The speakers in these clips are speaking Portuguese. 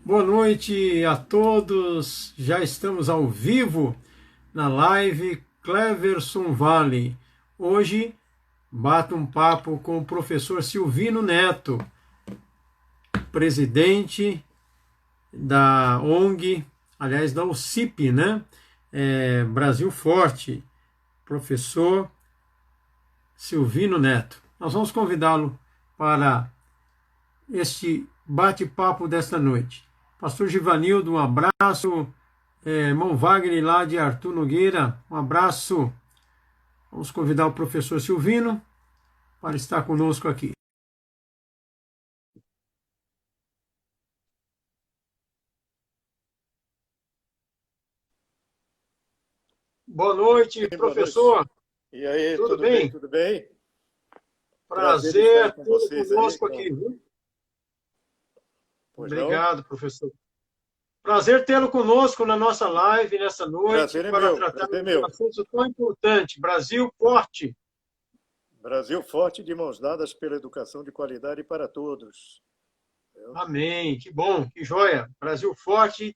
Boa noite a todos. Já estamos ao vivo na live Cleverson Vale. Hoje bato um papo com o professor Silvino Neto, presidente da ONG, aliás, da OCIP, né? Brasil Forte, professor Silvino Neto. Nós vamos convidá-lo para este bate-papo desta noite. Pastor Givanildo, um abraço. Irmão Wagner lá de Arthur Nogueira, um abraço. Vamos convidar o professor Silvino para estar conosco aqui. Boa noite, Boa noite. professor. E aí, Tudo tudo bem? bem? Tudo bem? Prazer em estar Prazer com tê-lo vocês aí. conosco aqui, viu? Pois não? Obrigado, professor. Prazer tê-lo conosco na nossa live nessa noite Prazer é para meu, tratar prazer é de um meu. assunto tão importante. Brasil forte. Brasil forte de mãos dadas pela educação de qualidade para todos. Amém. Que bom, que joia. Brasil forte,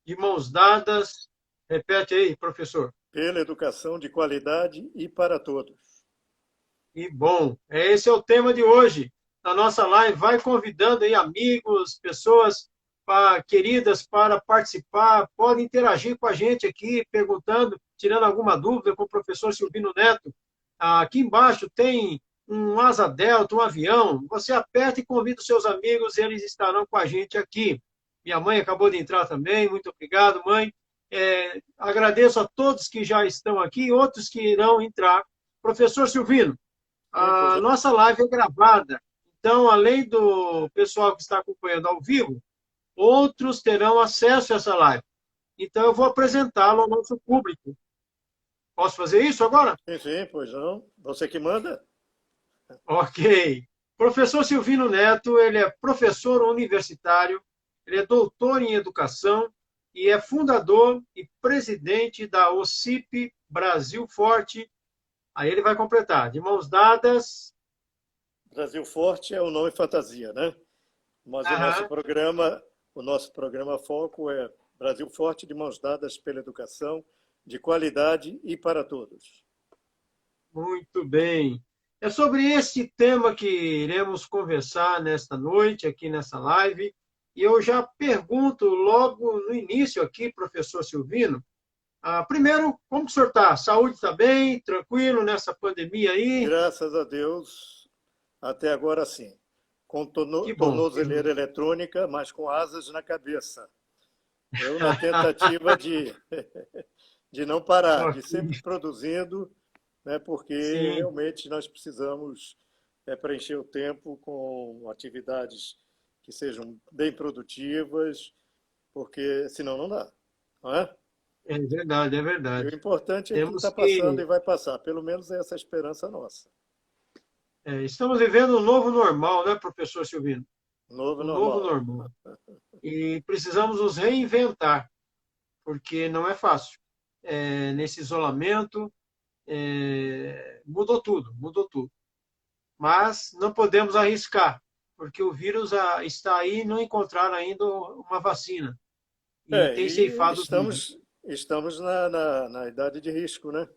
de mãos dadas. Repete aí, professor. Pela educação de qualidade e para todos. Que bom. Esse é o tema de hoje da nossa live. Vai convidando aí amigos, pessoas queridas para participar. Podem interagir com a gente aqui, perguntando, tirando alguma dúvida com o professor Silvino Neto. Aqui embaixo tem um asa delta, um avião. Você aperta e convida os seus amigos, eles estarão com a gente aqui. Minha mãe acabou de entrar também. Muito obrigado, mãe. Agradeço a todos que já estão aqui e outros que irão entrar. Professor Silvino, Sim, pois a não. nossa live é gravada. Então, além do pessoal que está acompanhando ao vivo, outros terão acesso a essa live. Então, eu vou apresentá-lo ao nosso público. Posso fazer isso agora? Sim, pois não. Você que manda? Ok. Professor Silvino Neto, ele é professor universitário, ele é doutor em educação e é fundador e presidente da OCIP Brasil Forte. Aí ele vai completar, de mãos dadas. Brasil forte é o nome fantasia, né? Mas Aham. o nosso programa foco é Brasil forte de mãos dadas pela educação de qualidade e para todos. Muito bem. É sobre esse tema que iremos conversar nesta noite, aqui nessa live. E eu já pergunto logo no início aqui, professor Silvino. Primeiro, como que o senhor está? Saúde está bem? Tranquilo nessa pandemia aí? Graças a Deus, até agora sim. Com Que bom. tornozeleira eletrônica, mas com asas na cabeça. Eu na tentativa de não parar, de Ok. sempre produzindo, né, porque Sim, realmente nós precisamos preencher o tempo com atividades que sejam bem produtivas, porque senão não dá. Não é? é verdade, é E o verdade. importante é que Temos está passando que. e vai passar. Pelo menos é essa a esperança nossa. Estamos vivendo um novo normal, né, professor Silvino? Novo Um novo normal. normal. E precisamos nos reinventar, porque não é fácil. Nesse isolamento, mudou tudo, mudou tudo. Mas não podemos arriscar, porque o vírus está aí e não encontraram ainda uma vacina. E tem E ceifado vidas. estamos na idade de risco, né?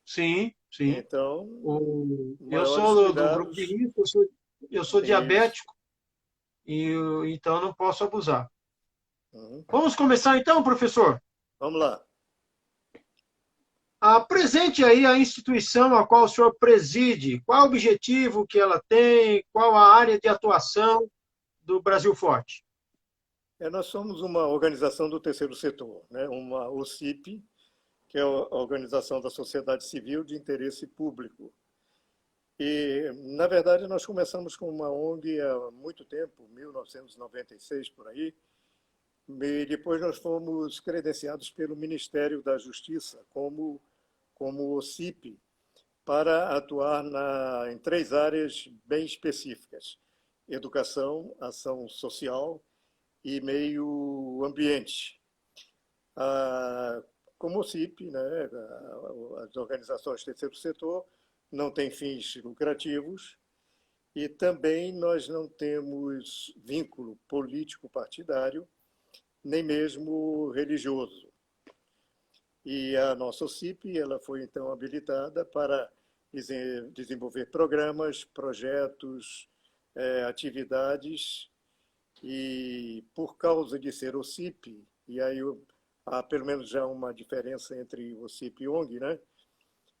Sim, sim. Então, Eu maiores sou do grupo de cuidados. risco, eu sou Isso. diabético, então não posso abusar. Uhum. Vamos começar então, professor? Vamos lá. Apresente aí a instituição a qual o senhor preside, qual o objetivo que ela tem, qual a área de atuação do Brasil Forte. Nós somos uma organização do terceiro setor, né? Uma OCIP, que é a Organização da Sociedade Civil de Interesse Público. E, na verdade, nós começamos com uma ONG há muito tempo, 1996 por aí, e depois nós fomos credenciados pelo Ministério da Justiça como OCIP para atuar em três áreas bem específicas: educação, ação social e meio ambiente. Como OCIP, né, as organizações do terceiro setor não têm fins lucrativos E também nós não temos vínculo político partidário, nem mesmo religioso. E a nossa OCIP ela foi então habilitada para desenvolver programas, projetos, atividades, e por causa de ser OCIP, e aí há pelo menos já uma diferença entre OCIP e ONG, né?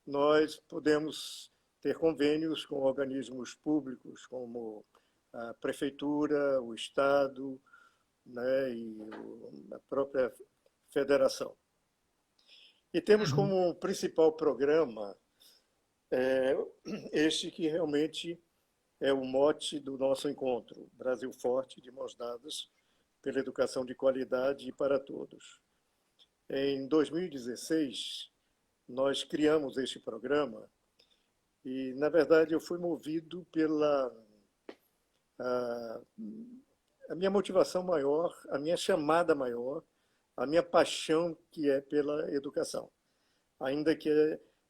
Nós podemos ter convênios com organismos públicos, como a prefeitura, o Estado, né, e a própria federação. E temos Uhum. como principal programa este que realmente é o mote do nosso encontro, Brasil Forte, de mãos dadas, pela educação de qualidade e para todos. Em 2016, nós criamos este programa e, na verdade, eu fui movido pela a minha motivação maior, a minha chamada maior, a minha paixão que é pela educação. Ainda que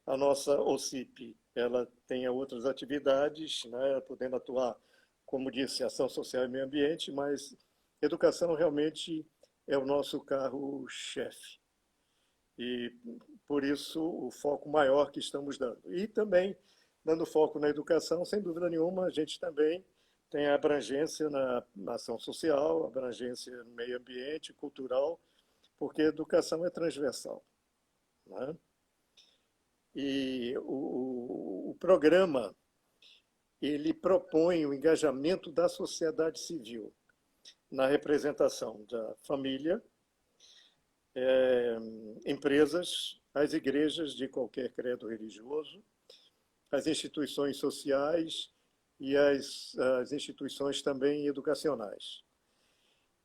a nossa OCIP ela tenha outras atividades, né, podendo atuar, como disse, ação social e meio ambiente, mas educação realmente é o nosso carro-chefe. E, por isso, o foco maior que estamos dando. E também, dando foco na educação, sem dúvida nenhuma, a gente também tem a abrangência na ação social, abrangência no meio ambiente, cultural, porque a educação é transversal, né? E o programa ele propõe o engajamento da sociedade civil na representação da família, empresas, as igrejas de qualquer credo religioso, as instituições sociais e as instituições também educacionais.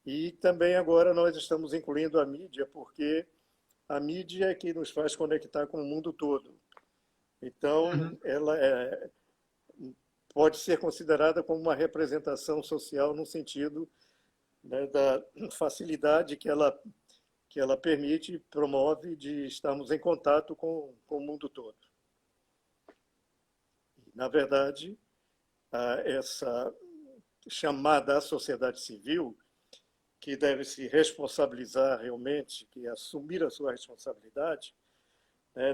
E também agora nós estamos incluindo a mídia, porque a mídia é que nos faz conectar com o mundo todo. Então, Uhum. ela pode ser considerada como uma representação social no sentido, né, da facilidade que ela permite, promove de estarmos em contato com o mundo todo. Na verdade, essa chamada à sociedade civil, que deve se responsabilizar realmente, que assumir a sua responsabilidade,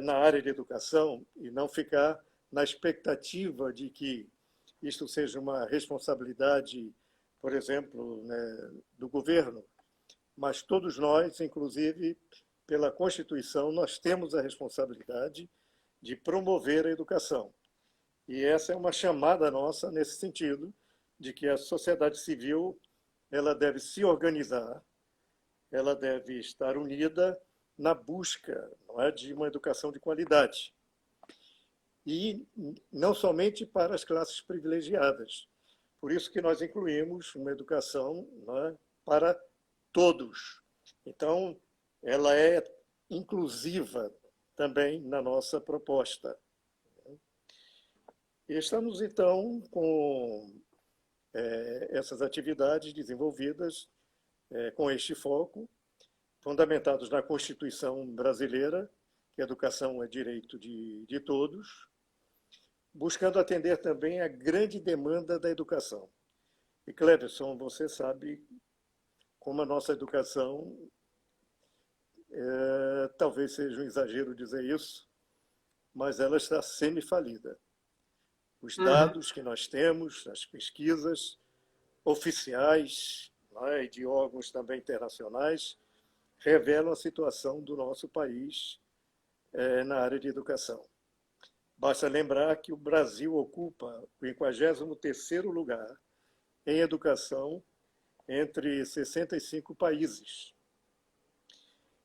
na área de educação e não ficar na expectativa de que isto seja uma responsabilidade, por exemplo, né, do governo, mas todos nós, inclusive pela Constituição, nós temos a responsabilidade de promover a educação. E essa é uma chamada nossa nesse sentido, de que a sociedade civil ela deve se organizar, ela deve estar unida na busca, não é, de uma educação de qualidade. E não somente para as classes privilegiadas. Por isso que nós incluímos uma educação, não é, para todos. Então, ela é inclusiva também na nossa proposta. E estamos, então, com essas atividades desenvolvidas com este foco, fundamentados na Constituição brasileira, que a educação é direito de todos, buscando atender também a grande demanda da educação. E, Cleverson, você sabe como a nossa educação, talvez seja um exagero dizer isso, mas ela está semi-falida. Os Uhum. dados que nós temos, as pesquisas oficiais, né, e de órgãos também internacionais, revelam a situação do nosso país na área de educação. Basta lembrar que o Brasil ocupa o 53º lugar em educação entre 65 países.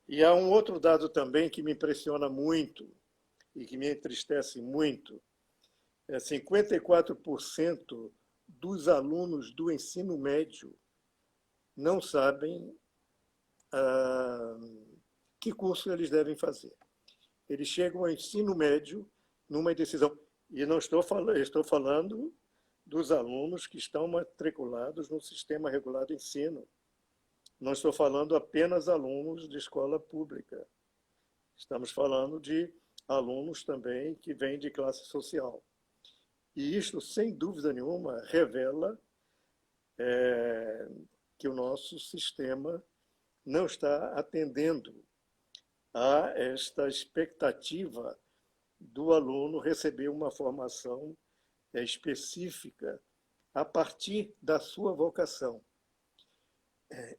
E há um outro dado também que me impressiona muito e que me entristece muito. 54% dos alunos do ensino médio não sabem que curso eles devem fazer. Eles chegam ao ensino médio numa decisão. E não estou falando dos alunos que estão matriculados no sistema regular de ensino. Não estou falando apenas alunos de escola pública. Estamos falando de alunos também que vêm de classe social. E isto, sem dúvida nenhuma, revela que o nosso sistema não está atendendo a esta expectativa do aluno receber uma formação específica a partir da sua vocação.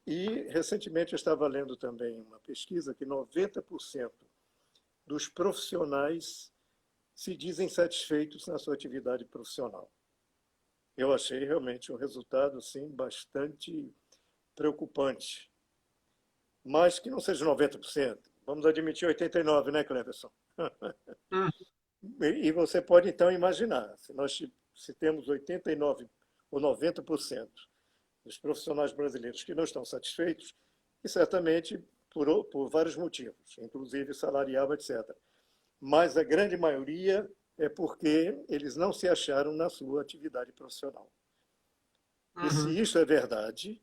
E, recentemente, eu estava lendo também uma pesquisa que 90% dos profissionais se dizem satisfeitos na sua atividade profissional. Eu achei realmente um resultado assim, bastante preocupante. Mas que não seja 90%. Vamos admitir 89%, né, Cleverson? Hum. E você pode, então, imaginar, se temos 89% ou 90% dos profissionais brasileiros que não estão satisfeitos, e certamente por vários motivos, inclusive salarial, etc. Mas a grande maioria é porque eles não se acharam na sua atividade profissional. E se Uhum. isso é verdade,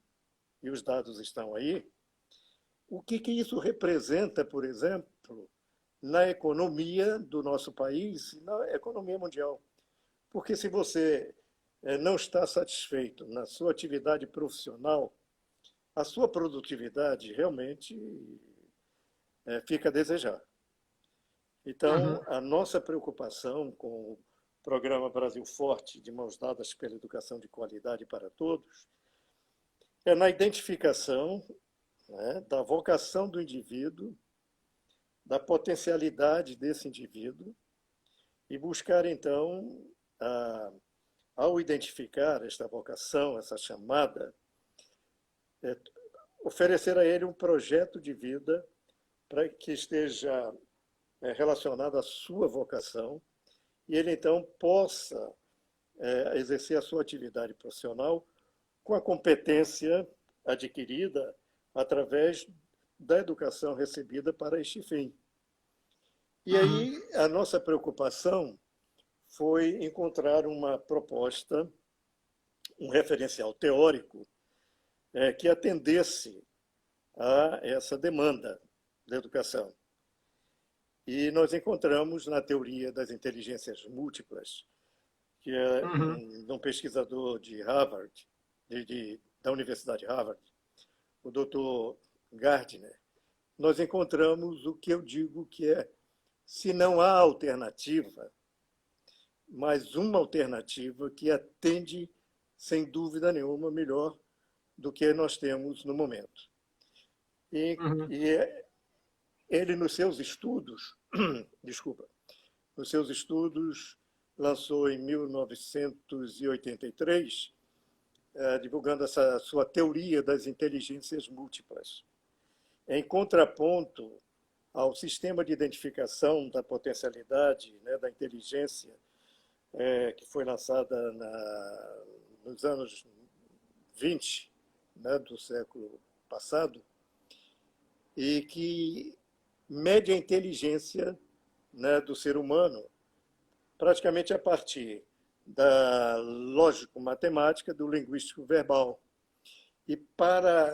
e os dados estão aí, o que isso representa, por exemplo, na economia do nosso país e na economia mundial? Porque se você não está satisfeito na sua atividade profissional, a sua produtividade realmente fica a desejar. Uhum. Então, a nossa preocupação com o programa Brasil Forte, de mãos dadas pela educação de qualidade para todos, é na identificação, né, da vocação do indivíduo, da potencialidade desse indivíduo e buscar, então, ao identificar esta vocação, essa chamada, é, oferecer a ele um projeto de vida para que esteja relacionado à sua vocação e ele, então, possa exercer a sua atividade profissional com a competência adquirida através da educação recebida para este fim. E Uhum. aí a nossa preocupação foi encontrar uma proposta, um referencial teórico que atendesse a essa demanda da educação. E nós encontramos na teoria das inteligências múltiplas, que é Uhum. um pesquisador de Harvard, da Universidade de Harvard, o Dr. Gardner, nós encontramos o que eu digo que é, se não há alternativa, mas uma alternativa que atende, sem dúvida nenhuma, melhor do que nós temos no momento. Uhum. E ele, nos seus estudos, desculpa, nos seus estudos, lançou em 1983, divulgando essa sua teoria das inteligências múltiplas. Em contraponto ao sistema de identificação da potencialidade, né, da inteligência, que foi lançada nos anos 20, né, do século passado, e que mede a inteligência, né, do ser humano praticamente a partir da lógico-matemática, do linguístico verbal. E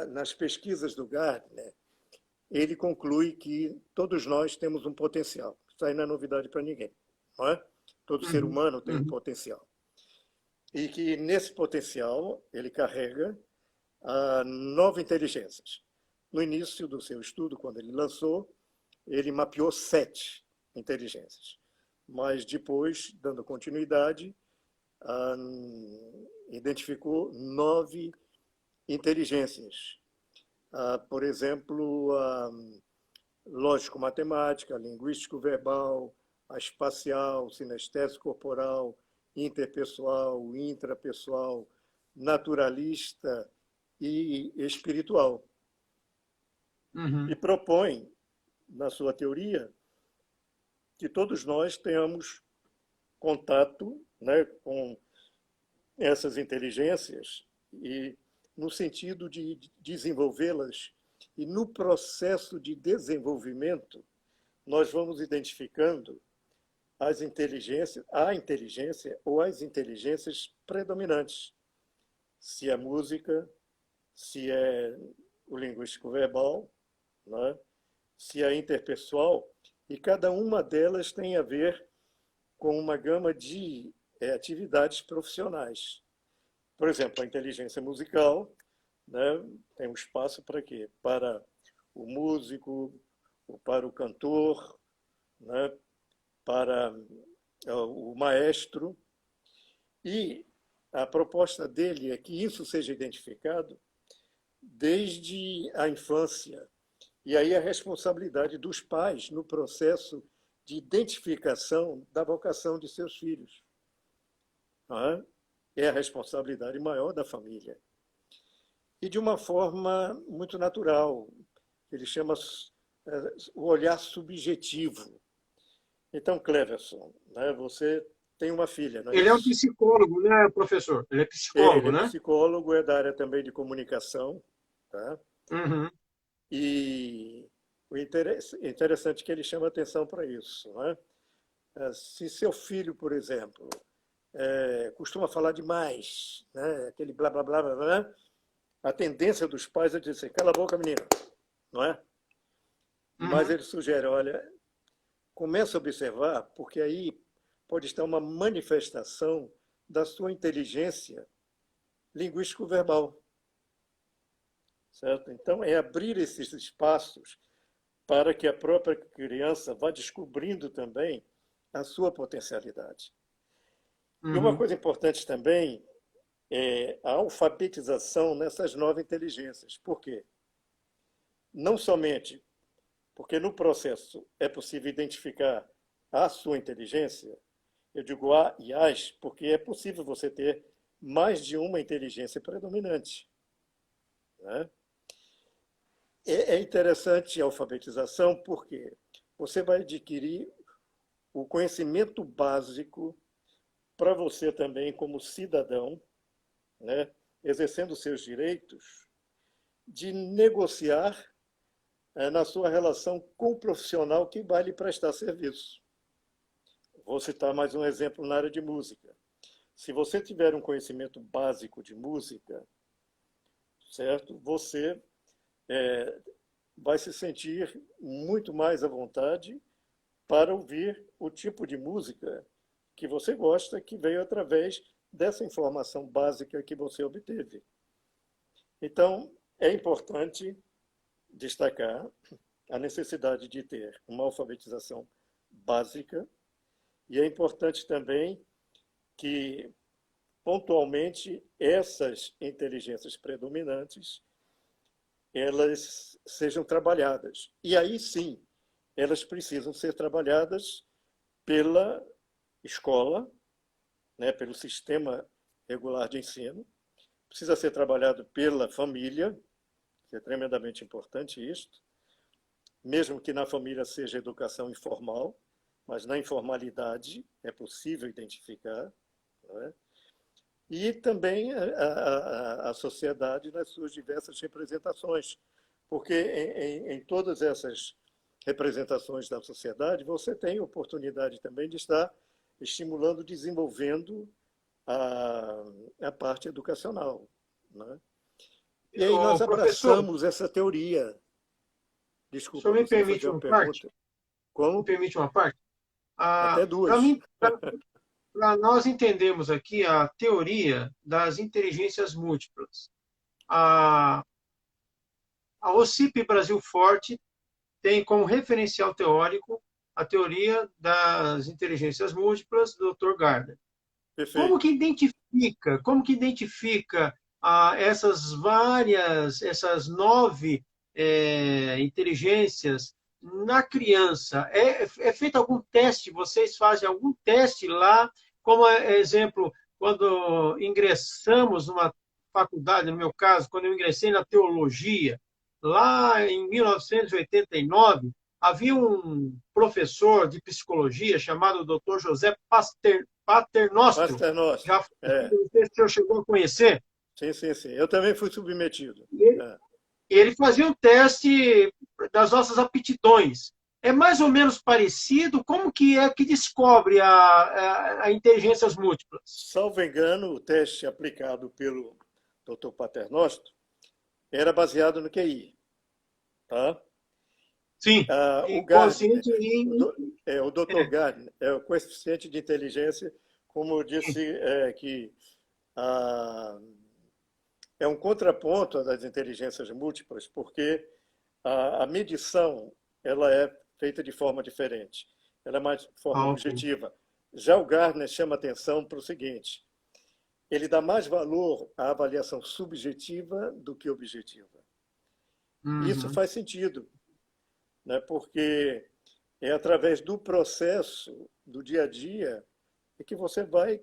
nas pesquisas do Gardner, ele conclui que todos nós temos um potencial. Isso aí não é novidade para ninguém, não é? Todo ser Uhum. humano tem um Uhum. potencial. E que nesse potencial ele carrega 9 inteligências. No início do seu estudo, quando ele lançou, ele mapeou 7 inteligências. Mas depois, dando continuidade, identificou 9 inteligências. Por exemplo, a lógico-matemática, linguístico-verbal, a espacial, sinestésico corporal, interpessoal, intrapessoal, naturalista e espiritual. Uhum. E propõe, na sua teoria, que todos nós tenhamos contato, né, com essas inteligências e no sentido de desenvolvê-las e no processo de desenvolvimento nós vamos identificando a inteligência ou as inteligências predominantes, se é música, se é o linguístico verbal, né? Se é interpessoal, e cada uma delas tem a ver com uma gama de atividades profissionais. Por exemplo, a inteligência musical, né, tem um espaço para quê? Para o músico, ou para o cantor, né, para o maestro. E a proposta dele é que isso seja identificado desde a infância. E aí a responsabilidade dos pais no processo de identificação da vocação de seus filhos. É a responsabilidade maior da família. E de uma forma muito natural, ele chama o olhar subjetivo. Então, Cleverson, né, você tem uma filha, não é Ele é um isso? psicólogo, né, professor? Ele é Ele psicólogo, é né? psicólogo, é da área também de comunicação, tá? Uhum. E o interessante é que ele chama atenção para isso, né? Se seu filho, por exemplo, costuma falar demais, né? Aquele blá blá blá blá blá, a tendência dos pais é dizer: cala a boca, menina, não é? Mas Uhum. ele sugere: olha, comece a observar, porque aí pode estar uma manifestação da sua inteligência linguístico-verbal, certo? Então, é abrir esses espaços para que a própria criança vá descobrindo também a sua potencialidade. E uma Uhum. coisa importante também é a alfabetização nessas novas inteligências. Por quê? Não somente porque no processo é possível identificar a sua inteligência, eu digo a e as, porque é possível você ter mais de uma inteligência predominante, né? É interessante a alfabetização porque você vai adquirir o conhecimento básico para você também, como cidadão, né, exercendo seus direitos, de negociar na sua relação com o profissional que vai lhe prestar serviço. Vou citar mais um exemplo na área de música. Se você tiver um conhecimento básico de música, certo? Você é, vai se sentir muito mais à vontade para ouvir o tipo de música que você gosta, que veio através dessa informação básica que você obteve. Então, é importante destacar a necessidade de ter uma alfabetização básica e é importante também que, pontualmente, essas inteligências predominantes elas sejam trabalhadas. E aí sim, elas precisam ser trabalhadas pela escola, né, pelo sistema regular de ensino, precisa ser trabalhado pela família, que é tremendamente importante isto, mesmo que na família seja educação informal, mas na informalidade é possível identificar, não é? E também a sociedade nas suas diversas representações, porque em todas essas representações da sociedade você tem oportunidade também de estar estimulando, desenvolvendo a parte educacional, né? E aí nós Ô, professor, abraçamos essa teoria. o Desculpa, senhor me você ia fazer permite uma uma parte? pergunta? Me Como? permite uma parte? Até Para duas. mim, para nós entendermos aqui a teoria das inteligências múltiplas, a, a OCP Brasil Forte tem como referencial teórico a teoria das inteligências múltiplas do Dr. Gardner. Perfeito. Como que identifica essas 9 inteligências na criança? É feito algum teste? Vocês fazem algum teste lá? Como exemplo, quando ingressamos numa faculdade, no meu caso, quando eu ingressei na teologia, lá em 1989, havia um professor de psicologia chamado Dr. José Paternostro, Paternoster. já não sei se o senhor chegou a conhecer, Sim, sim, sim. Eu também fui submetido. e É. ele fazia um teste das nossas aptidões. É mais ou menos parecido? Como que é que descobre a inteligências múltiplas? Salvo engano, o teste aplicado pelo Dr. Paternoster era baseado no QI. Tá? Sim, O e Gardner, consciente em. o Dr. Gardner, é o coeficiente de inteligência como eu disse, que a, é um contraponto das inteligências múltiplas, porque a medição ela é feita de forma diferente, ela é mais de forma Ah, ok. objetiva. Já o Gardner chama atenção para o seguinte: ele dá mais valor à avaliação subjetiva do que objetiva. Isso Uhum. faz sentido, né? Porque é através do processo do dia a dia que você vai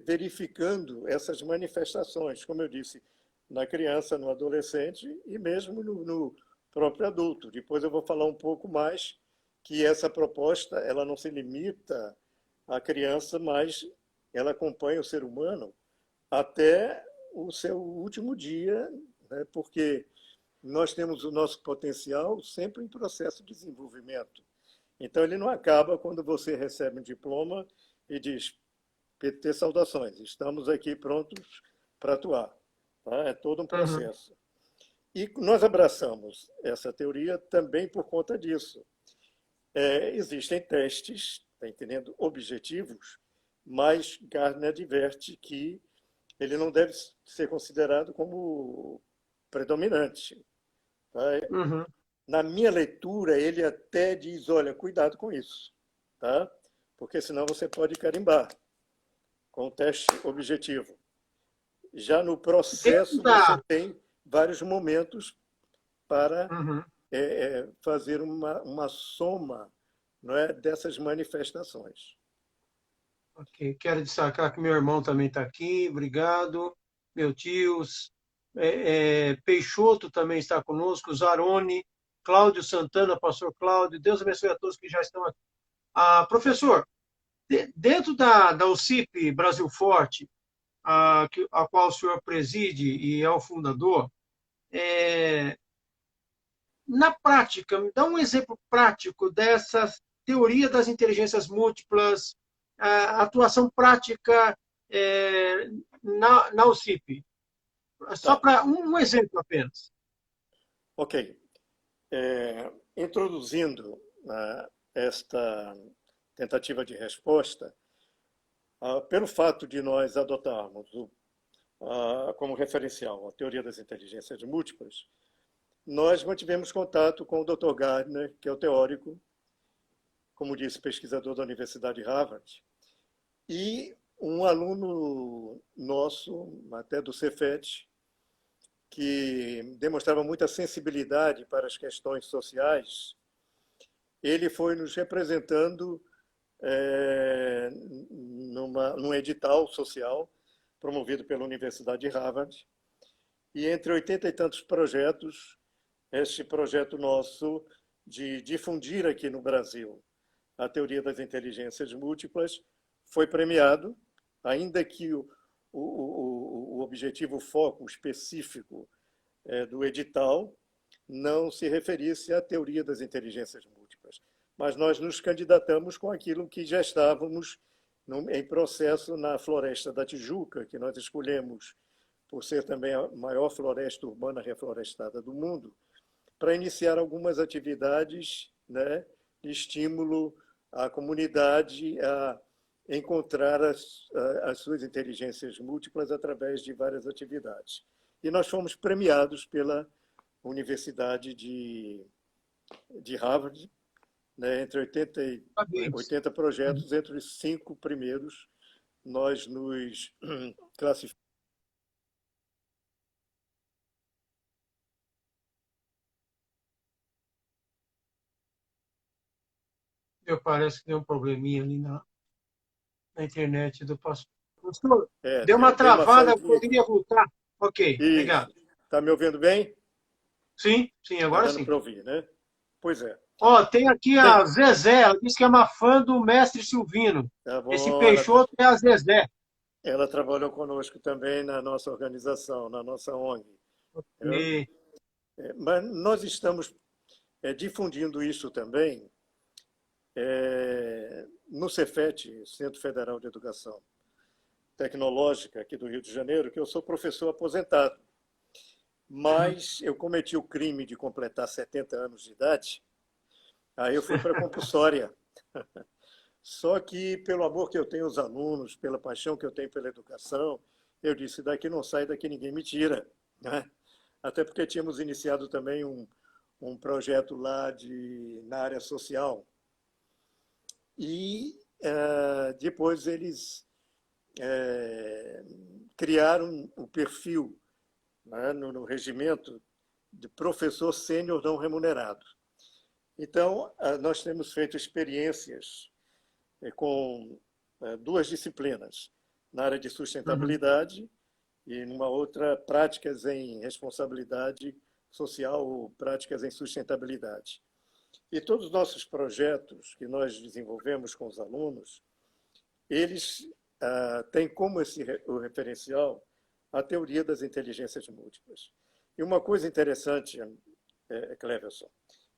verificando essas manifestações, como eu disse, na criança, no adolescente e mesmo no próprio adulto. Depois eu vou falar um pouco mais que essa proposta ela não se limita à criança, mas ela acompanha o ser humano até o seu último dia, né? Porque nós temos o nosso potencial sempre em processo de desenvolvimento. Então, ele não acaba quando você recebe um diploma e diz: PT, saudações, estamos aqui prontos para atuar. Tá? É todo um Uhum. processo. E nós abraçamos essa teoria também por conta disso. Existem testes, está entendendo, objetivos, mas Gardner adverte que ele não deve ser considerado como predominante. Tá? Uhum. Na minha leitura, ele até diz: olha, cuidado com isso, tá? Porque senão você pode carimbar com o teste objetivo. Já no Dentro processo, você da... tem vários momentos para Uhum. fazer uma soma, não é, dessas manifestações. Ok. Quero destacar que meu irmão também está aqui, obrigado. Meu tio, Peixoto também está conosco, Zarone, Cláudio Santana, pastor Cláudio, Deus abençoe a todos que já estão aqui. Ah, professor, dentro da UCIP Brasil Forte, a qual o senhor preside e é o fundador, é, na prática, me dá um exemplo prático dessa teoria das inteligências múltiplas, a atuação prática na UCIP. Só Tá, para um exemplo apenas. ok. Introduzindo esta tentativa de resposta, pelo fato de nós adotarmos como referencial a teoria das inteligências múltiplas, nós mantivemos contato com o Dr. Gardner, que é o teórico, como disse, pesquisador da Universidade de Harvard, e um aluno nosso, até do Cefet, que demonstrava muita sensibilidade para as questões sociais. Ele foi nos representando num edital social promovido pela Universidade de Harvard. E entre 80 e tantos projetos, este projeto nosso de difundir aqui no Brasil a teoria das inteligências múltiplas foi premiado, ainda que o objetivo, o foco específico do edital não se referisse à teoria das inteligências múltiplas. Mas nós nos candidatamos com aquilo que já estávamos em processo na Floresta da Tijuca, que nós escolhemos por ser também a maior floresta urbana reflorestada do mundo, para iniciar algumas atividades, né, de estímulo à comunidade a encontrar as suas inteligências múltiplas através de várias atividades. E nós fomos premiados pela Universidade de Harvard, né, entre 80 projetos, entre os 5 primeiros, nós nos classificamos. Parece que deu um probleminha ali na internet do pastor. Pastor, É, deu uma dei uma travada, saidinha poderia aqui. voltar? Ok, Isso. obrigado. Está me ouvindo bem? Sim, sim, Está agora dando sim. para ouvir, né? Pois é. Ó, tem aqui Bem, a Zezé, ela disse que é uma fã do mestre Silvino. tá Esse bom, Peixoto é a Zezé. ela trabalhou conosco também na nossa organização, na nossa ONG. Viu? E, Mas nós estamos difundindo isso também no Cefet, Centro Federal de Educação Tecnológica aqui do Rio de Janeiro, que eu sou professor aposentado. uhum. Mas eu cometi o crime de completar 70 anos de idade, aí eu fui para a compulsória. Só que, pelo amor que eu tenho aos alunos, pela paixão que eu tenho pela educação, eu disse, daqui não sai, daqui ninguém me tira, né? Até porque tínhamos iniciado também um projeto lá na área social. E depois eles criaram o perfil, né, no regimento de professor sênior não remunerado. Então, nós temos feito experiências com duas disciplinas, na área de sustentabilidade e numa outra, práticas em responsabilidade social ou práticas em sustentabilidade. E todos os nossos projetos que nós desenvolvemos com os alunos, eles têm como o referencial a teoria das inteligências múltiplas. E uma coisa interessante, Cleverson,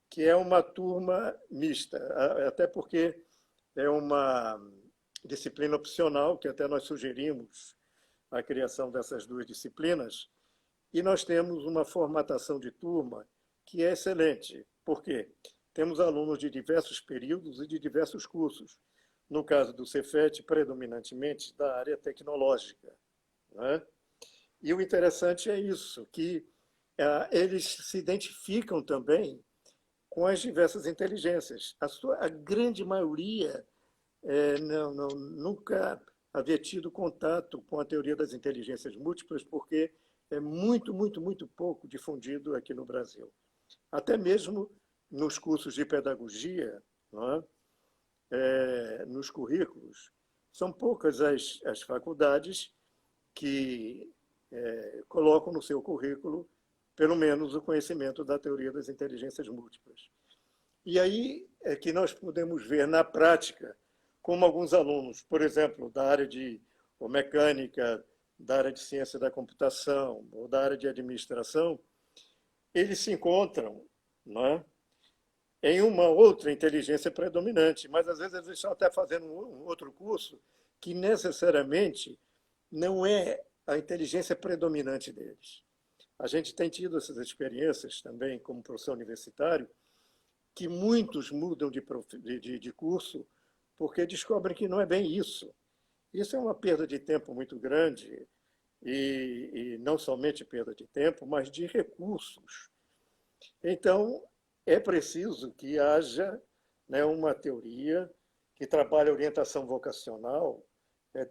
que é uma turma mista, até porque é uma disciplina opcional, que até nós sugerimos a criação dessas duas disciplinas, e nós temos uma formatação de turma que é excelente. Por quê? Temos alunos de diversos períodos e de diversos cursos. No caso do Cefet, predominantemente da área tecnológica, né? E o interessante é isso, que eles se identificam também com as diversas inteligências. A grande maioria nunca havia tido contato com a teoria das inteligências múltiplas, porque é muito, muito, muito pouco difundido aqui no Brasil. Até mesmo nos cursos de pedagogia, não é? Nos currículos, são poucas as faculdades que colocam no seu currículo, pelo menos, o conhecimento da teoria das inteligências múltiplas. E aí é que nós podemos ver na prática como alguns alunos, por exemplo, da área de mecânica, da área de ciência da computação ou da área de administração, eles se encontram, não é, em uma outra inteligência predominante, mas às vezes eles estão até fazendo um outro curso que necessariamente não é a inteligência predominante deles. A gente tem tido essas experiências também como professor universitário, que muitos mudam de curso porque descobrem que não é bem isso. Isso é uma perda de tempo muito grande, e não somente perda de tempo, mas de recursos. Então, é preciso que haja, né, uma teoria que trabalhe a orientação vocacional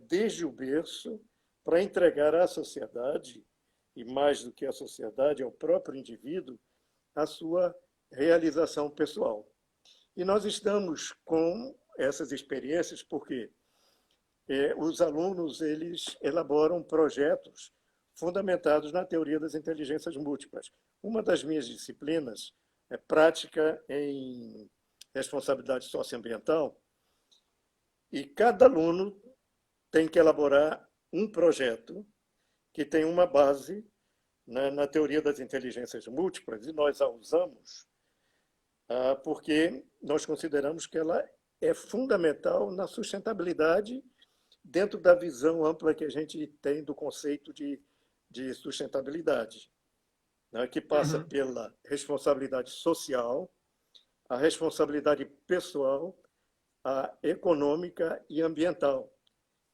desde o berço para entregar à sociedade, e mais do que à sociedade, ao próprio indivíduo, a sua realização pessoal. E nós estamos com essas experiências porque os alunos eles elaboram projetos fundamentados na teoria das inteligências múltiplas. Uma das minhas disciplinas é prática em responsabilidade socioambiental, e cada aluno tem que elaborar um projeto que tem uma base, né, na teoria das inteligências múltiplas, e nós a usamos porque nós consideramos que ela é fundamental na sustentabilidade, dentro da visão ampla que a gente tem do conceito de sustentabilidade, né, que passa pela responsabilidade social, a responsabilidade pessoal, a econômica e ambiental.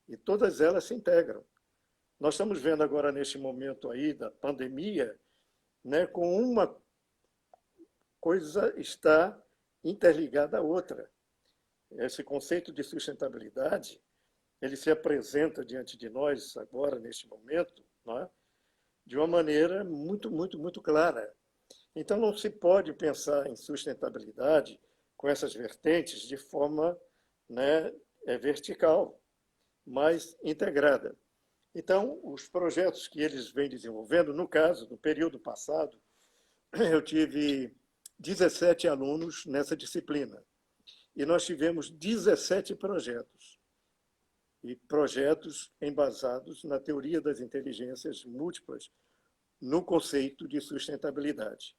E todas elas se integram. Nós estamos vendo agora, neste momento aí da pandemia, né, com uma coisa está interligada à outra. Esse conceito de sustentabilidade, ele se apresenta diante de nós agora, neste momento, não é? De uma maneira muito, muito, muito clara. Então, não se pode pensar em sustentabilidade com essas vertentes de forma, né, vertical, mas integrada. Então, os projetos que eles vêm desenvolvendo, no caso, no período passado, eu tive 17 alunos nessa disciplina. E nós tivemos 17 projetos. E projetos embasados na teoria das inteligências múltiplas, no conceito de sustentabilidade.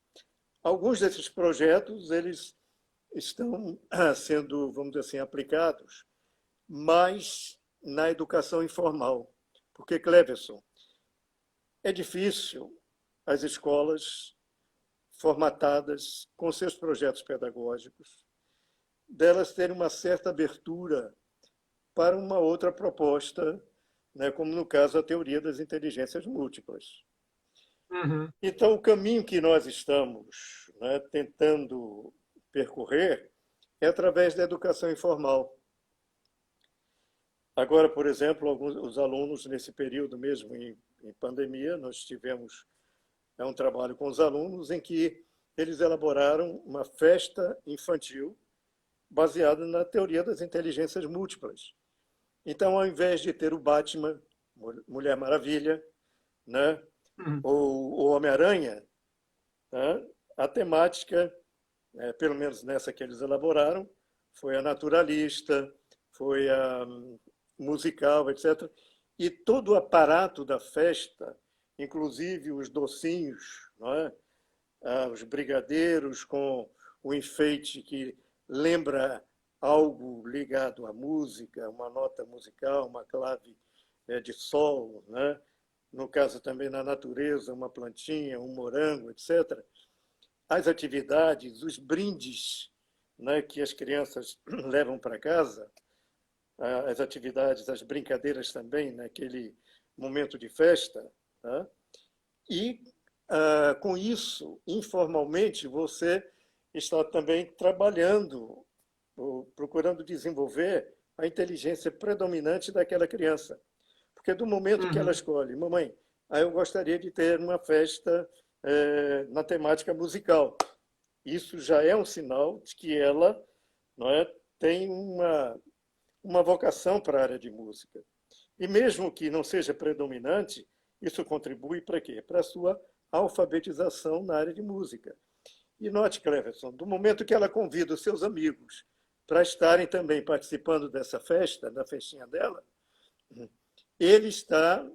Alguns desses projetos eles estão sendo, vamos dizer assim, aplicados, mas na educação informal. Porque, Cleverson, é difícil as escolas formatadas com seus projetos pedagógicos delas terem uma certa abertura para uma outra proposta, né, como no caso a teoria das inteligências múltiplas. Uhum. Então, o caminho que nós estamos, né, tentando percorrer é através da educação informal. Agora, por exemplo, alguns os alunos, nesse período mesmo em pandemia, nós tivemos um trabalho com os alunos em que eles elaboraram uma festa infantil baseada na teoria das inteligências múltiplas. Então, ao invés de ter o Batman, Mulher Maravilha, né, Uhum. ou o Homem-Aranha, né, a temática, pelo menos nessa que eles elaboraram, foi a naturalista, foi a musical, etc. E todo o aparato da festa, inclusive os docinhos, não é? Os brigadeiros com o enfeite que lembra algo ligado à música, uma nota musical, uma clave de sol, né? No caso também na natureza, uma plantinha, um morango, etc. As atividades, os brindes, né, que as crianças levam para casa, as atividades, as brincadeiras também, naquele momento de festa, né? E, com isso, informalmente, você está também trabalhando, procurando desenvolver a inteligência predominante daquela criança. Porque do momento que ela Uhum. escolhe, mamãe, eu gostaria de ter uma festa na temática musical. Isso já é um sinal de que ela, não é, tem uma vocação para a área de música. E mesmo que não seja predominante, isso contribui para quê? Para a sua alfabetização na área de música. E note, Cleverson, do momento que ela convida os seus amigos para estarem também participando dessa festa, da festinha dela, ele está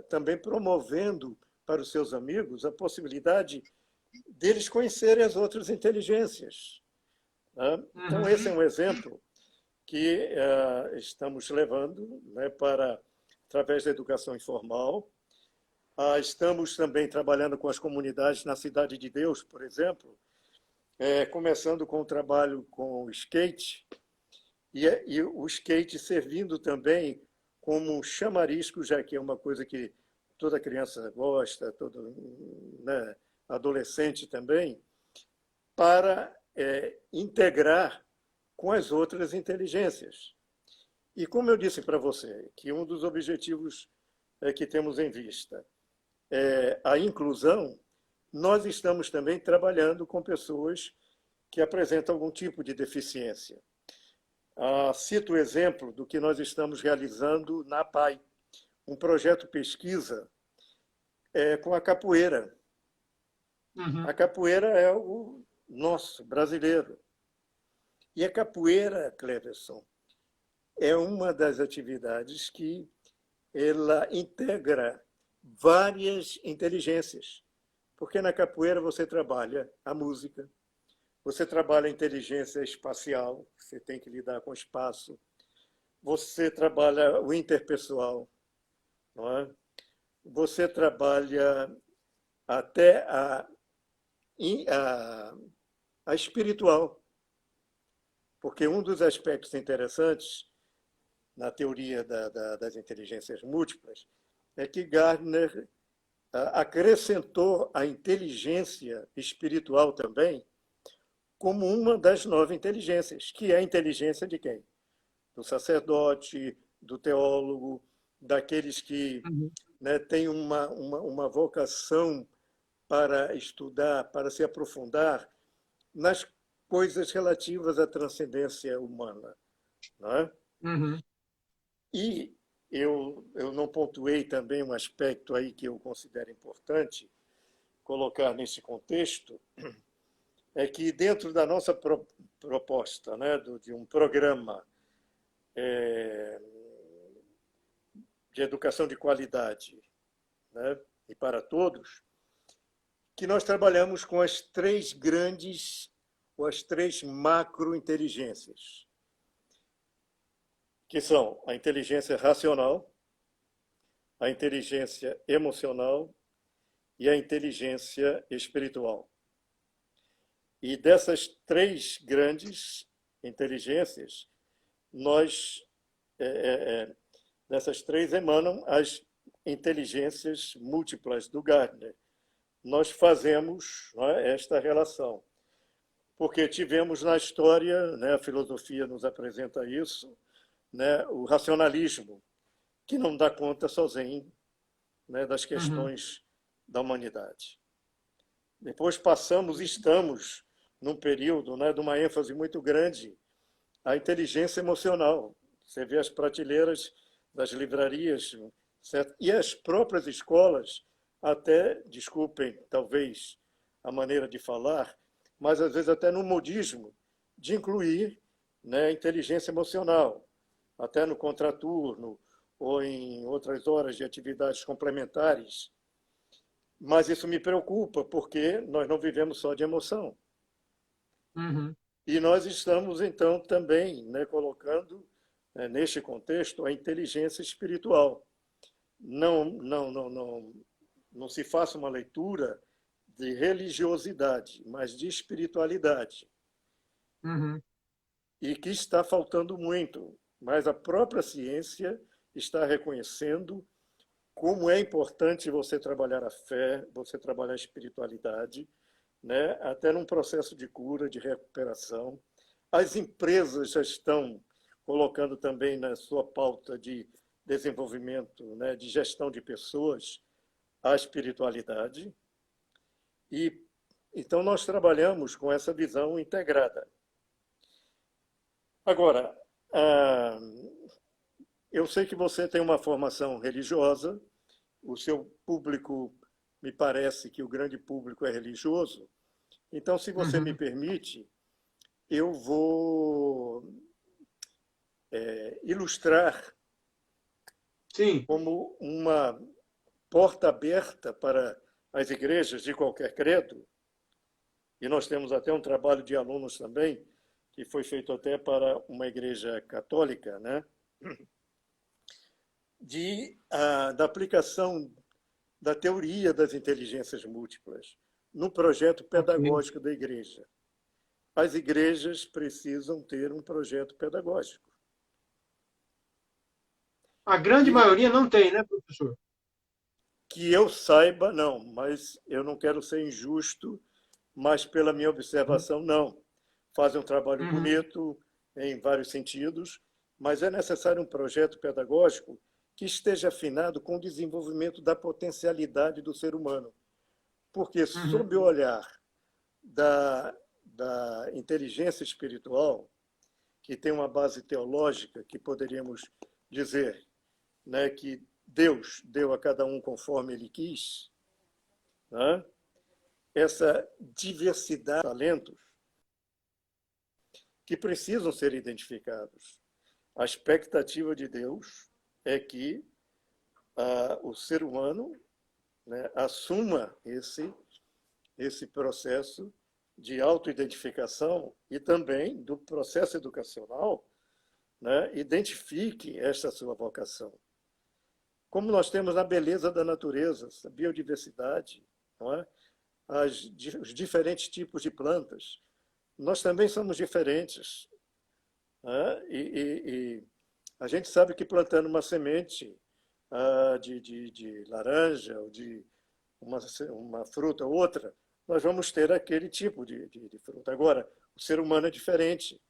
também promovendo para os seus amigos a possibilidade deles conhecerem as outras inteligências. Né? Então, esse é Uhum. um exemplo que estamos levando, né, para, através da educação informal. Estamos também trabalhando com as comunidades na Cidade de Deus, por exemplo, começando com o trabalho com o skate, e o skate servindo também como um chamarisco, já que é uma coisa que toda criança gosta, todo, né, adolescente também, para integrar com as outras inteligências. E como eu disse para você, que um dos objetivos que temos em vista é a inclusão, nós estamos também trabalhando com pessoas que apresentam algum tipo de deficiência. Cito o exemplo do que nós estamos realizando na PAI, um projeto pesquisa com a capoeira. A Uhum. capoeira é o nosso brasileiro. E a capoeira, Cleverson, é uma das atividades que ela integra várias inteligências. Porque na capoeira você trabalha a música, você trabalha a inteligência espacial, você tem que lidar com o espaço, você trabalha o interpessoal, não é? Você trabalha até a, a espiritual, porque um dos aspectos interessantes na teoria das inteligências múltiplas é que Gardner acrescentou a inteligência espiritual também como uma das 9 inteligências, que é a inteligência de quem? Do sacerdote, do teólogo, daqueles que, Uhum. né, têm uma vocação para estudar, para se aprofundar nas coisas relativas à transcendência humana. Não é? Uhum. E eu não pontuei também um aspecto aí que eu considero importante colocar nesse contexto, é que dentro da nossa proposta, né, de um programa é, de educação de qualidade, né, e para todos, que nós trabalhamos com as 3 grandes, ou as 3 macro-inteligências, que são a inteligência racional, a inteligência emocional e a inteligência espiritual. E dessas três grandes inteligências, dessas três emanam as inteligências múltiplas do Gardner. Nós fazemos, não é, esta relação, porque tivemos na história, né, a filosofia nos apresenta isso, né, o racionalismo, que não dá conta sozinho, né, das questões da humanidade. Depois estamos num período, né, de uma ênfase muito grande à inteligência emocional. Você vê as prateleiras das livrarias, certo? E as próprias escolas, até, desculpem, talvez, a maneira de falar, mas às vezes até no modismo, de incluir, né, inteligência emocional, até no contraturno ou em outras horas de atividades complementares. Mas isso me preocupa, porque nós não vivemos só de emoção. E nós estamos, então, também, né, colocando, né, neste contexto, a inteligência espiritual. Não se faça uma leitura de religiosidade, mas de espiritualidade. E que está faltando muito, mas a própria ciência está reconhecendo como é importante você trabalhar a fé, você trabalhar a espiritualidade, né? Até num processo de cura, de recuperação. As empresas já estão colocando também na sua pauta de desenvolvimento, né, de gestão de pessoas, a espiritualidade. E então nós trabalhamos com essa visão integrada. Agora, eu sei que você tem uma formação religiosa, o seu público, me parece que o grande público é religioso. Então, se você me permite, eu vou ilustrar como uma porta aberta para as igrejas de qualquer credo, e nós temos até um trabalho de alunos também, que foi feito até para uma igreja católica, né? Da aplicação da teoria das inteligências múltiplas no projeto pedagógico da igreja. As igrejas precisam ter um projeto pedagógico. A grande maioria não tem, né, professor? Que eu saiba, não, mas eu não quero ser injusto, mas pela minha observação, não. Fazem um trabalho bonito em vários sentidos, mas é necessário um projeto pedagógico que esteja afinado com o desenvolvimento da potencialidade do ser humano. Porque, sob o olhar da inteligência espiritual, que tem uma base teológica, que poderíamos dizer, né, que Deus deu a cada um conforme ele quis, né? Essa diversidade de talentos que precisam ser identificados. A expectativa de Deus é que o ser humano, né, assuma esse processo de autoidentificação e também do processo educacional, né, identifique esta sua vocação. Como nós temos na beleza da natureza, a biodiversidade, não é? Os diferentes tipos de plantas, nós também somos diferentes. Né? E a gente sabe que plantando uma semente de laranja ou de uma fruta ou outra, nós vamos ter aquele tipo de fruta. Agora, o ser humano é diferente.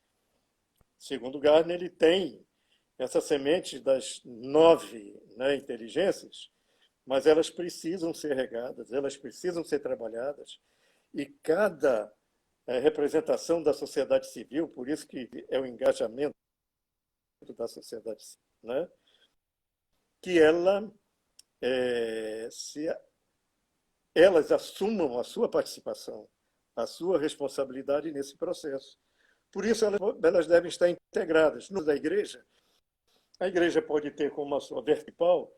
Segundo Gardner, ele tem essa semente das 9, né, inteligências, mas elas precisam ser regadas, elas precisam ser trabalhadas, e cada representação da sociedade civil, por isso que é o engajamento da sociedade civil, né, que elas assumam a sua participação, a sua responsabilidade nesse processo. Por isso, elas devem estar integradas. No da igreja, a igreja pode ter como a sua vertical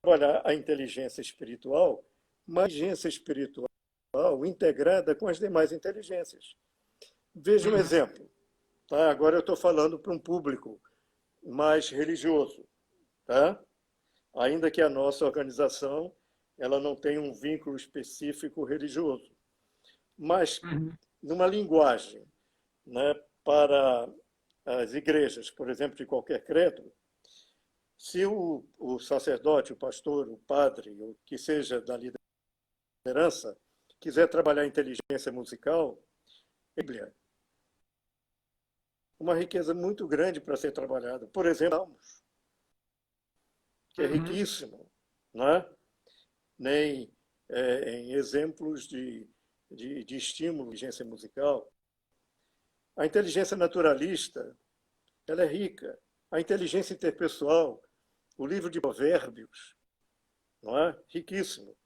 trabalhar a inteligência espiritual, mas a inteligência espiritual integrada com as demais inteligências. Veja um exemplo. Tá? Agora eu estou falando para um público mais religioso. Tá? Ainda que a nossa organização ela não tenha um vínculo específico religioso. Mas numa linguagem, né, para as igrejas, por exemplo, de qualquer credo, se o sacerdote, o pastor, o padre, o que seja da liderança, quiser trabalhar inteligência musical, Bíblia, uma riqueza muito grande para ser trabalhada. Por exemplo, Salmos, que é riquíssimo, não é? Nem em exemplos de estímulo, inteligência musical. A inteligência naturalista, ela é rica. A inteligência interpessoal, o livro de Provérbios, não é? Riquíssimo.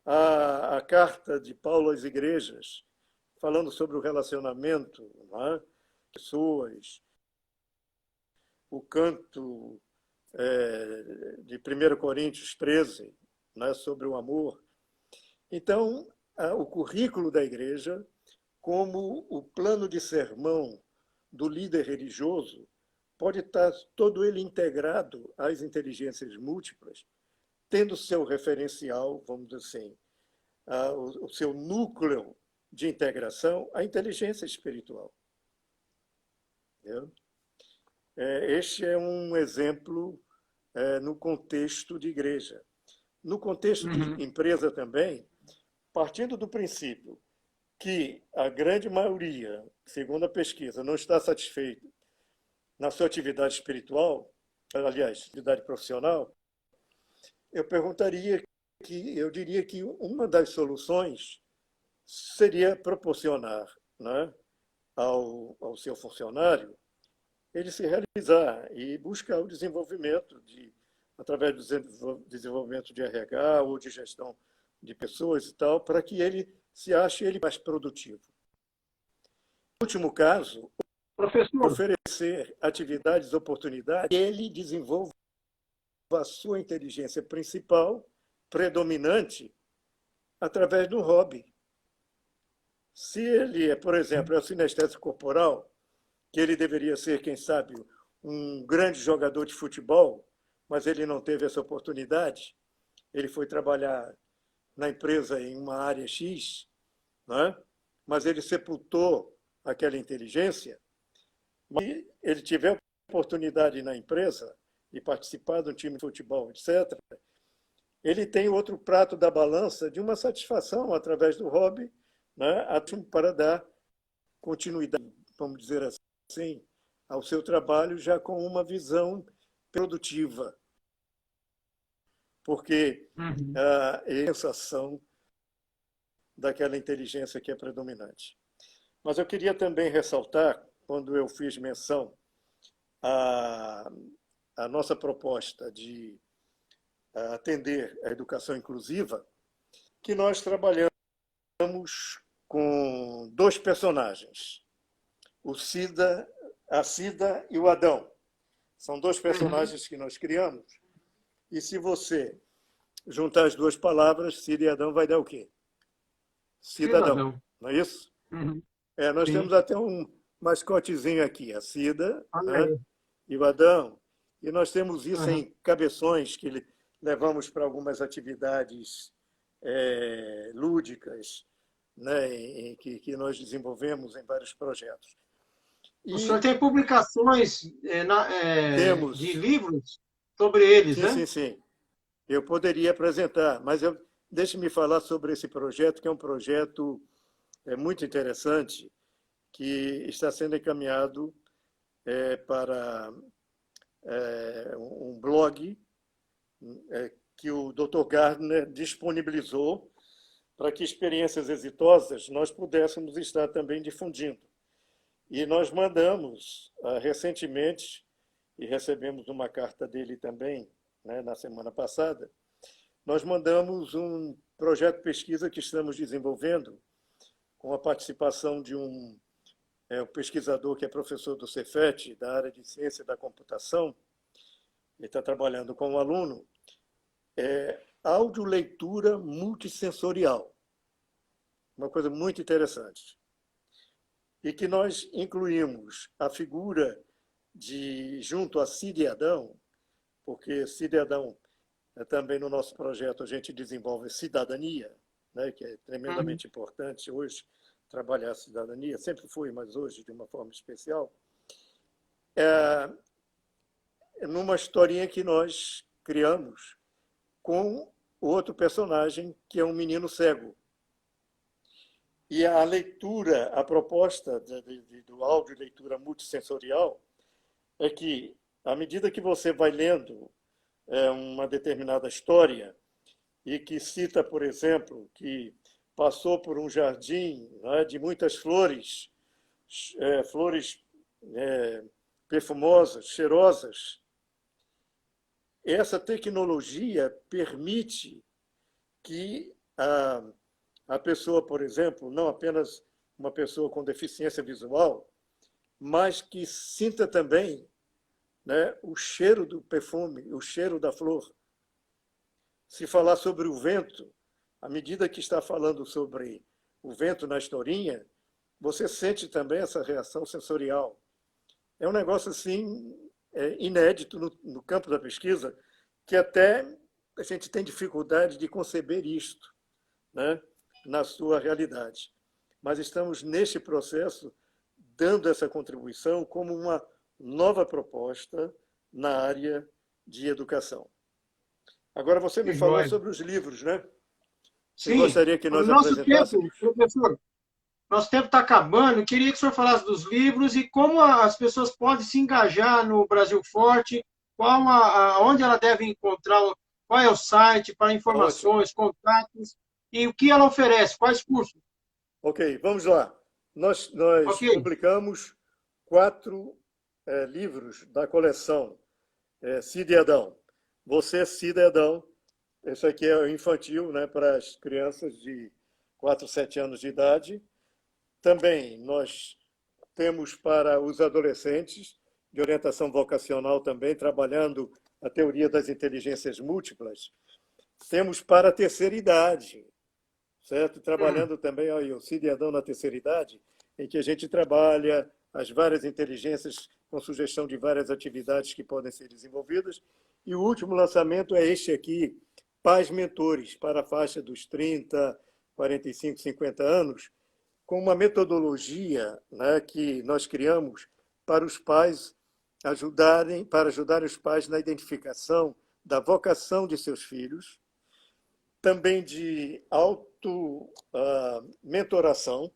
A carta de Paulo às igrejas, falando sobre o relacionamento, não é? Pessoas, o canto de 1 Coríntios 13, né, sobre o amor. Então, o currículo da igreja, como o plano de sermão do líder religioso, pode estar todo ele integrado às inteligências múltiplas, tendo seu referencial, vamos dizer assim, o seu núcleo de integração, a inteligência espiritual. Entendeu? Este é um exemplo no contexto de igreja. No contexto de empresa também, partindo do princípio que a grande maioria, segundo a pesquisa, não está satisfeito na sua atividade espiritual, aliás, atividade profissional, eu diria que uma das soluções seria proporcionar, né, ao seu funcionário ele se realizar e buscar o desenvolvimento através do desenvolvimento de RH ou de gestão de pessoas e tal, para que ele se ache ele mais produtivo. No último caso, Professor, oferecer atividades, oportunidades, ele desenvolva a sua inteligência principal, predominante, através do hobby. Se ele por exemplo, é o sinestésico corporal, que ele deveria ser, quem sabe, um grande jogador de futebol, mas ele não teve essa oportunidade, ele foi trabalhar na empresa em uma área X, né? Mas ele sepultou aquela inteligência, e ele tiver oportunidade na empresa de participar de um time de futebol, etc., ele tem outro prato da balança de uma satisfação através do hobby, né? Para dar continuidade, vamos dizer assim, ao seu trabalho já com uma visão produtiva, porque a sensação daquela inteligência que é predominante. Mas eu queria também ressaltar, quando eu fiz menção à nossa proposta de atender a educação inclusiva, que nós trabalhamos com dois personagens, a Cida e o Adão. São dois personagens que nós criamos. E se você juntar as duas palavras, Cida e Adão, vai dar o quê? Cidadão. Não é isso? Nós temos até um mascotezinho aqui, a Cida, né, e o Adão. E nós temos isso em cabeções que levamos para algumas atividades lúdicas, né, que nós desenvolvemos em vários projetos. O senhor tem publicações temos de livros sobre eles, sim, né? Sim, sim. Eu poderia apresentar, mas deixe-me falar sobre esse projeto, que é um projeto muito interessante, que está sendo encaminhado para um blog que o Dr. Gardner disponibilizou para que experiências exitosas nós pudéssemos estar também difundindo. E nós mandamos recentemente, e recebemos uma carta dele também, né, na semana passada, nós mandamos um projeto de pesquisa que estamos desenvolvendo com a participação de um pesquisador que é professor do Cefet, da área de ciência da computação. Ele está trabalhando com um aluno, audioleitura multissensorial, uma coisa muito interessante. E que nós incluímos a figura junto a Cida e Adão, porque Cida e Adão, também no nosso projeto, a gente desenvolve cidadania, né, que é tremendamente importante hoje trabalhar a cidadania, sempre fui, mas hoje de uma forma especial, é numa historinha que nós criamos com outro personagem, que é um menino cego. E a leitura, a proposta do áudio leitura multissensorial é que, à medida que você vai lendo uma determinada história e que cita, por exemplo, que passou por um jardim, né, de muitas flores, flores perfumosas, cheirosas, essa tecnologia permite que a pessoa, por exemplo, não apenas uma pessoa com deficiência visual, mas que sinta também, né, o cheiro do perfume, o cheiro da flor. Se falar sobre o vento, à medida que está falando sobre o vento na historinha, você sente também essa reação sensorial. É um negócio assim inédito no campo da pesquisa, que até a gente tem dificuldade de conceber isto, né, na sua realidade. Mas estamos neste processo dando essa contribuição como uma nova proposta na área de educação. Agora, você me falou sobre os livros, né? Você Sim. gostaria que O nós nosso tempo, apresentássemos? professor, nosso tempo está acabando. Eu queria que o senhor falasse dos livros e como as pessoas podem se engajar no Brasil Forte, onde ela deve encontrar, qual é o site para Ótimo. informações, contatos e o que ela oferece, quais cursos. Ok, vamos lá. Nós Ok, publicamos 4 livros da coleção Cid e Adão. Você, Cid e Adão, esse aqui é o infantil, né, para as crianças de 4, 7 anos de idade. Também nós temos para os adolescentes, de orientação vocacional também, trabalhando a teoria das inteligências múltiplas. Temos para a terceira idade, certo? Trabalhando também o Cid e Adão na terceira idade, em que a gente trabalha as várias inteligências com sugestão de várias atividades que podem ser desenvolvidas. E o último lançamento é este aqui, Pais Mentores, para a faixa dos 30, 45, 50 anos, com uma metodologia, né, que nós criamos para os pais para ajudar os pais na identificação da vocação de seus filhos, também de auto-mentoração,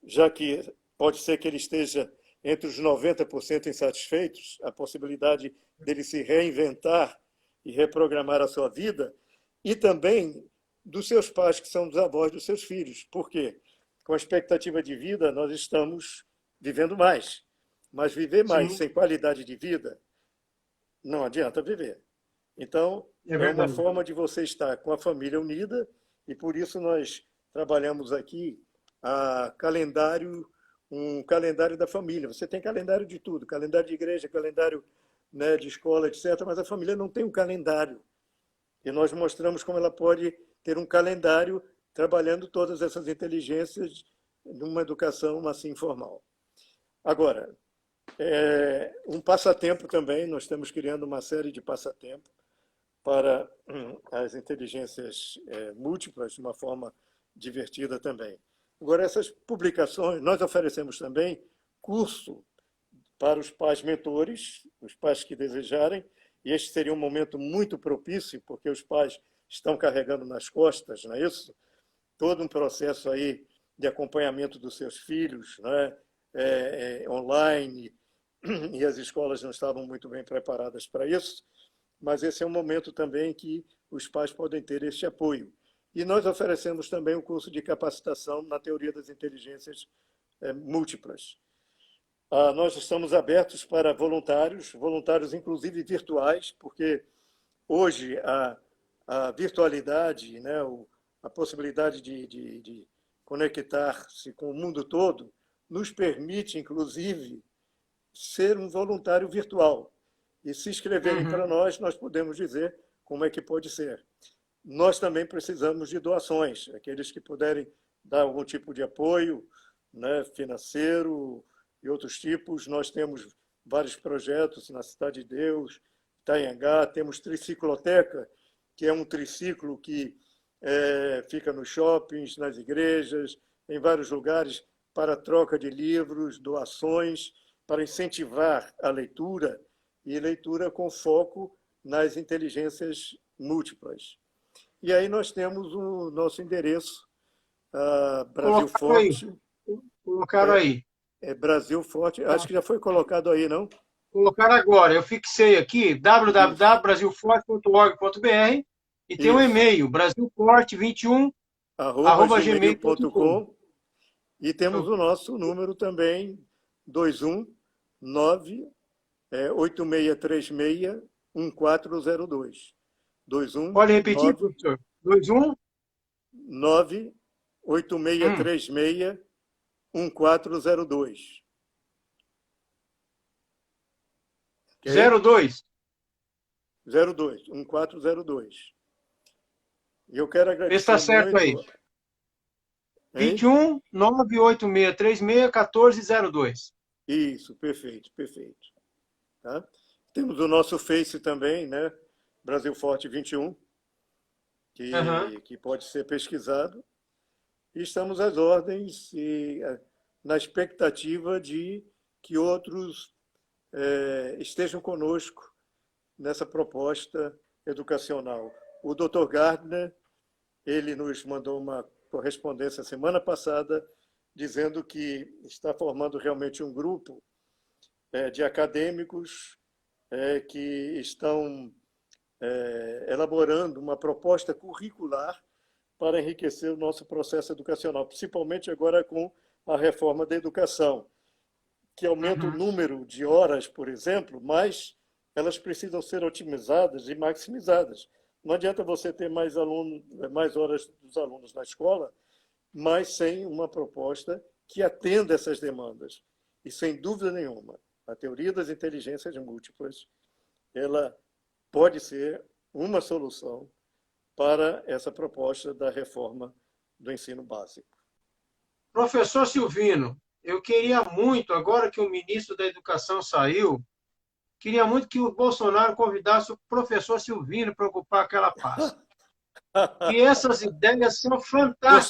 já que pode ser que ele esteja entre os 90% insatisfeitos, a possibilidade dele se reinventar e reprogramar a sua vida, e também dos seus pais, que são os avós dos seus filhos. Por quê? Com a expectativa de vida, nós estamos vivendo mais. Mas viver mais sim, sem qualidade de vida, não adianta viver. Então, é é uma verdade. forma de você estar com a família unida e por isso nós trabalhamos aqui um calendário da família. Você tem calendário de tudo, calendário de igreja, calendário, né, de escola, etc. Mas a família não tem um calendário. E nós mostramos como ela pode ter um calendário trabalhando todas essas inteligências numa educação assim informal. Agora, um passatempo também, nós estamos criando uma série de passatempos para as inteligências múltiplas de uma forma divertida também. Agora, essas publicações, nós oferecemos também curso para os pais mentores, os pais que desejarem, e este seria um momento muito propício, porque os pais estão carregando nas costas, não é isso? Todo um processo aí de acompanhamento dos seus filhos, né? Online, e as escolas não estavam muito bem preparadas para isso, mas esse é um momento também que os pais podem ter este apoio. E nós oferecemos também um curso de capacitação na teoria das inteligências múltiplas. Nós estamos abertos para voluntários inclusive virtuais, porque hoje a virtualidade, né, a possibilidade de conectar-se com o mundo todo, nos permite, inclusive, ser um voluntário virtual. E se inscreverem para nós, nós podemos dizer como é que pode ser. Nós também precisamos de doações, aqueles que puderem dar algum tipo de apoio, né, financeiro e outros tipos. Nós temos vários projetos na Cidade de Deus, Itanhangá, temos Tricicloteca, que é um triciclo que fica nos shoppings, nas igrejas, em vários lugares para troca de livros, doações, para incentivar a leitura e leitura com foco nas inteligências múltiplas. E aí nós temos o nosso endereço, Brasil Colocaram aí. Forte. Colocaram aí. É Brasil Forte. Acho que já foi colocado aí, não? Colocaram agora. Eu fixei aqui www.brasilforte.org.br e tem um Isso. e-mail, brasilforte21@gmail.com. gmail.com. E temos o nosso número também, 219-8636-1402. Pode repetir, professor? 21? 98636-1402. Okay? 02. 02, 1402. E eu quero Vê se está agradecer certo muito. aí. Hein? 21 98636 1402. Isso, perfeito, perfeito. Tá? Temos o nosso Face também, né? Brasil Forte 21, que pode ser pesquisado. E estamos às ordens e na expectativa de que outros estejam conosco nessa proposta educacional. O Dr. Gardner, ele nos mandou uma correspondência semana passada dizendo que está formando realmente um grupo de acadêmicos que estão elaborando uma proposta curricular para enriquecer o nosso processo educacional, principalmente agora com a reforma da educação, que aumenta o número de horas, por exemplo, mas elas precisam ser otimizadas e maximizadas. Não adianta você ter mais horas dos alunos na escola, mas sem uma proposta que atenda essas demandas. E, sem dúvida nenhuma, a teoria das inteligências múltiplas, ela pode ser uma solução para essa proposta da reforma do ensino básico. Professor Silvino, eu queria muito, agora que o ministro da Educação saiu, queria muito que o Bolsonaro convidasse o professor Silvino para ocupar aquela pasta. E essas ideias são fantásticas.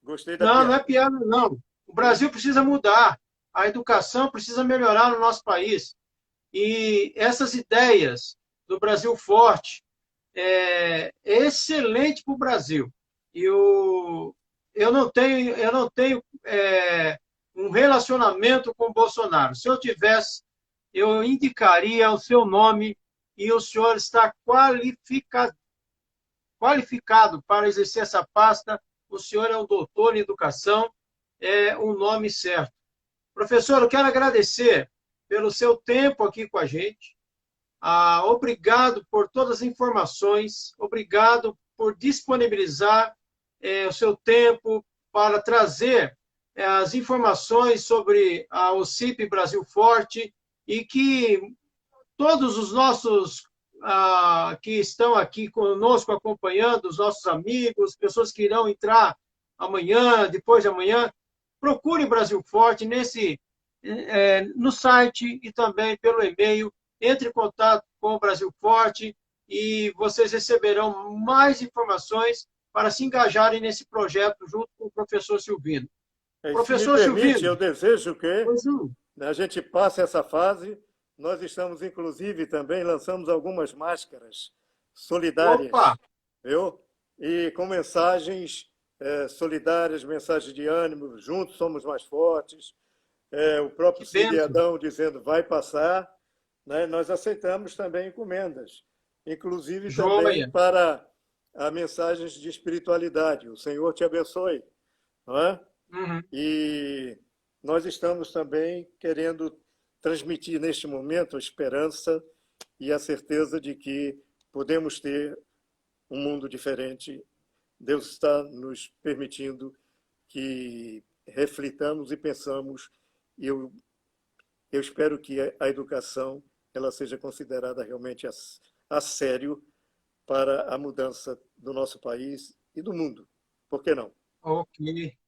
Gostei da piada. Não é piada, não. O Brasil precisa mudar. A educação precisa melhorar no nosso país. E essas ideias do Brasil Forte é excelente para o Brasil. E eu não tenho um relacionamento com o Bolsonaro. Se eu tivesse, eu indicaria o seu nome e o senhor está qualificado para exercer essa pasta. O senhor é um doutor em educação, é o nome certo. Professor, eu quero agradecer pelo seu tempo aqui com a gente. Obrigado por todas as informações, obrigado por disponibilizar o seu tempo para trazer as informações sobre a OSCP Brasil Forte e que todos os nossos que estão aqui conosco acompanhando, os nossos amigos, pessoas que irão entrar amanhã, depois de amanhã, procure Brasil Forte no site e também pelo e-mail. Entre em contato com o Brasil Forte e vocês receberão mais informações para se engajarem nesse projeto junto com o professor Silvino. Professor Silvino, eu desejo que a gente passe essa fase. Nós estamos, inclusive, também lançamos algumas máscaras solidárias. Opa! Viu? E com mensagens solidárias, mensagens de ânimo, juntos somos mais fortes. O próprio cidadão dizendo vai passar. Né? Nós aceitamos também encomendas, inclusive também para mensagens de espiritualidade. O Senhor te abençoe. Não é? E nós estamos também querendo transmitir neste momento a esperança e a certeza de que podemos ter um mundo diferente. Deus está nos permitindo que reflitamos e pensamos. E eu espero que a educação ela seja considerada realmente a sério para a mudança do nosso país e do mundo. Por que não? Ok.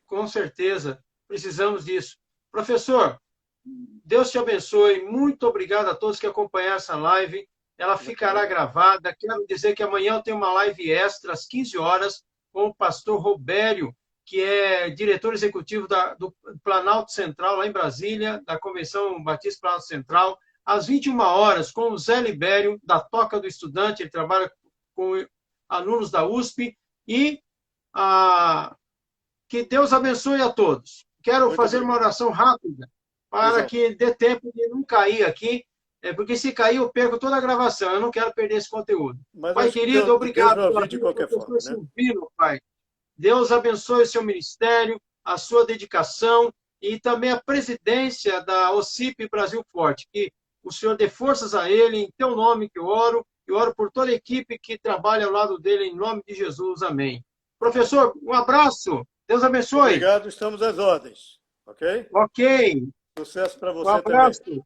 Com certeza precisamos disso. Professor, Deus te abençoe. Muito obrigado a todos que acompanharam essa live. Ela ficará gravada. Quero dizer que amanhã eu tenho uma live extra às 15 horas com o pastor Robério, que é diretor executivo do Planalto Central, lá em Brasília, da Convenção Batista Planalto Central, às 21 horas, com o Zé Libério, da Toca do Estudante, ele trabalha com alunos da USP, e que Deus abençoe a todos. Quero fazer uma oração rápida, para que dê tempo de não cair aqui, porque se cair eu perco toda a gravação, eu não quero perder esse conteúdo. Mas Pai querido, obrigado pela vida de qualquer forma, Silvino, Pai. Deus abençoe o seu ministério, a sua dedicação e também a presidência da OCIP Brasil Forte. Que o Senhor dê forças a ele, em teu nome que eu oro, e oro por toda a equipe que trabalha ao lado dele, em nome de Jesus. Amém. Professor, um abraço. Deus abençoe. Obrigado, estamos às ordens. Ok? Ok. Sucesso para você um abraço. também.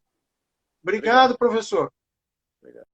Obrigado, professor. Obrigado.